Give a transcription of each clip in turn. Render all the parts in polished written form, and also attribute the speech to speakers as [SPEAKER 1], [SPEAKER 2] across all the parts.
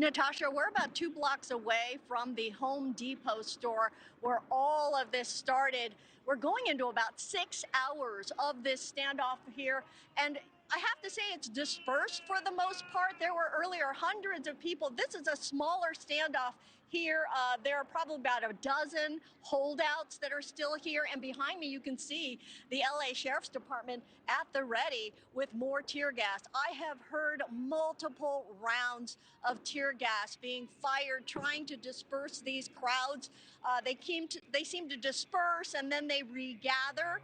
[SPEAKER 1] Natasha, we're about 2 blocks away from the Home Depot store where all of this started. We're going into about 6 hours of this standoff here, and I have to say it's dispersed for the most part. There were earlier hundreds of people. This is a smaller standoff here. There are probably about a dozen holdouts that are still here, and behind me you can see the LA Sheriff's Department at the ready with more tear gas. I have heard multiple rounds of tear gas being fired, trying to disperse these crowds. They seem to disperse and then they regather.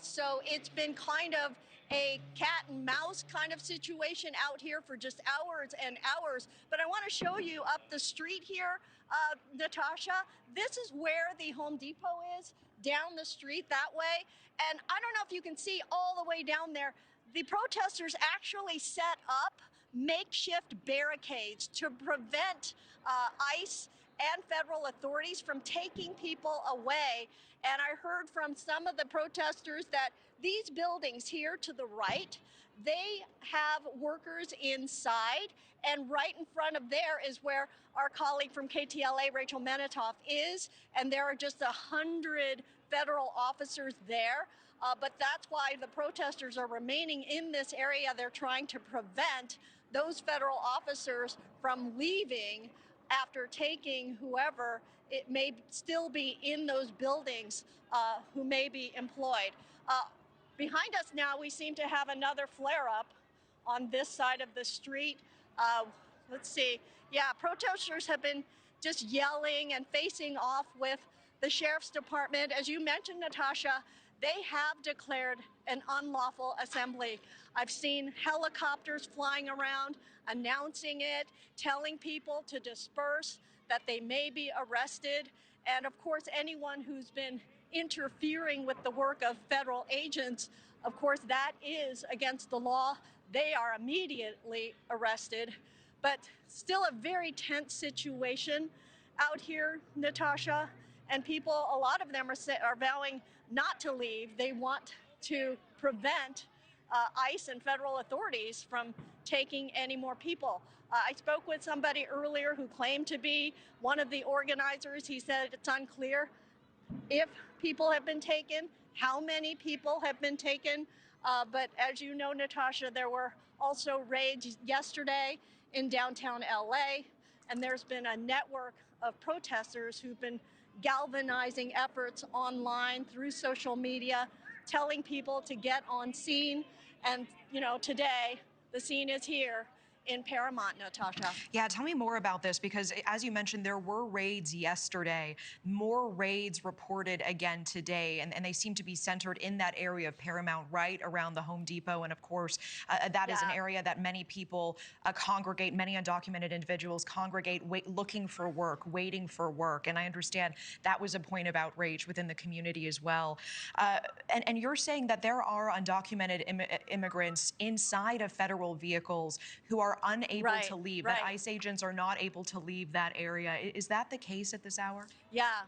[SPEAKER 1] So it's been kind of a cat and mouse kind of situation out here for just hours and hours. But I want to show you up the street here, Natasha. This is where the Home Depot is, down the street that way. And I don't know if you can see all the way down there. The protesters actually set up makeshift barricades to prevent ICE and federal authorities from taking people away. And I heard from some of the protesters that these buildings here to the right, they have workers inside, and right in front of there is where our colleague from KTLA, Rachel Menitoff, is, and there are just 100 federal officers there. But that's why the protesters are remaining in this area. They're trying to prevent those federal officers from leaving after taking whoever it may still be in those buildings who may be employed. Behind us now, we seem to have another flare-up on this side of the street. Let's see. Yeah, protesters have been just yelling and facing off with the Sheriff's Department. As you mentioned, Natasha, they have declared an unlawful assembly. I've seen helicopters flying around announcing it, telling people to disperse, that they may be arrested. And of course, anyone who's been interfering with the work of federal agents, of course, that is against the law. They are immediately arrested. But still a very tense situation out here, Natasha. And people, a lot of them are vowing not to leave. They want to prevent ICE and federal authorities from taking any more people. I spoke with somebody earlier who claimed to be one of the organizers. He said it's unclear if people have been taken, how many people have been taken. But as you know, Natasha, there were also raids yesterday in downtown LA, and there's been a network of protesters who've been galvanizing efforts online through social media, telling people to get on scene. And, you know, today the scene is here in Paramount, Natasha.
[SPEAKER 2] Yeah, tell me more about this, because as you mentioned, there were raids yesterday, more raids reported again today, and they seem to be centered in that area of Paramount, right around the Home Depot. And of course, that is an area that many people congregate, many undocumented individuals congregate, looking for work, waiting for work. And I understand that was a point of outrage within the community as well. And you're saying that there are undocumented immigrants inside of federal vehicles who are unable to leave, that ICE agents are not able to leave that area. Is that the case at this hour?
[SPEAKER 1] Yeah.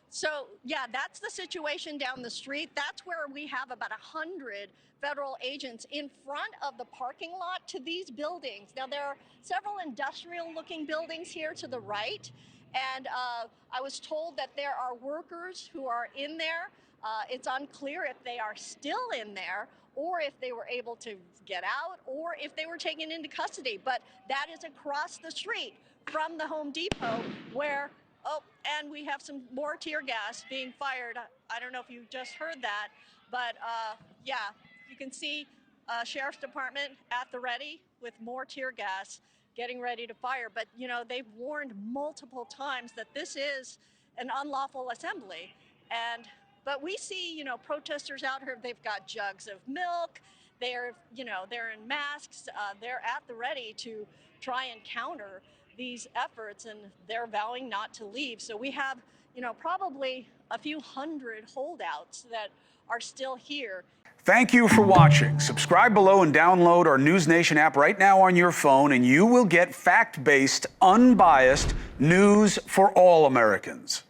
[SPEAKER 1] So, yeah, that's the situation down the street. That's where we have about 100 federal agents in front of the parking lot to these buildings. Now, there are several industrial-looking buildings here to the right, and I was told that there are workers who are in there. It's unclear if they are still in there, or if they were able to get out, or if they were taken into custody. But that is across the street from the Home Depot where, and we have some more tear gas being fired. I don't know if you just heard that, but yeah, you can see Sheriff's Department at the ready with more tear gas getting ready to fire. But, you know, they've warned multiple times that this is an unlawful assembly. But we see, you know, protesters out here, they've got jugs of milk, they're in masks, they're at the ready to try and counter these efforts, and they're vowing not to leave. So we have, you know, probably a few hundred holdouts that are still here.
[SPEAKER 3] Thank you for watching. Subscribe below and download our NewsNation app right now on your phone, and you will get fact-based, unbiased news for all Americans.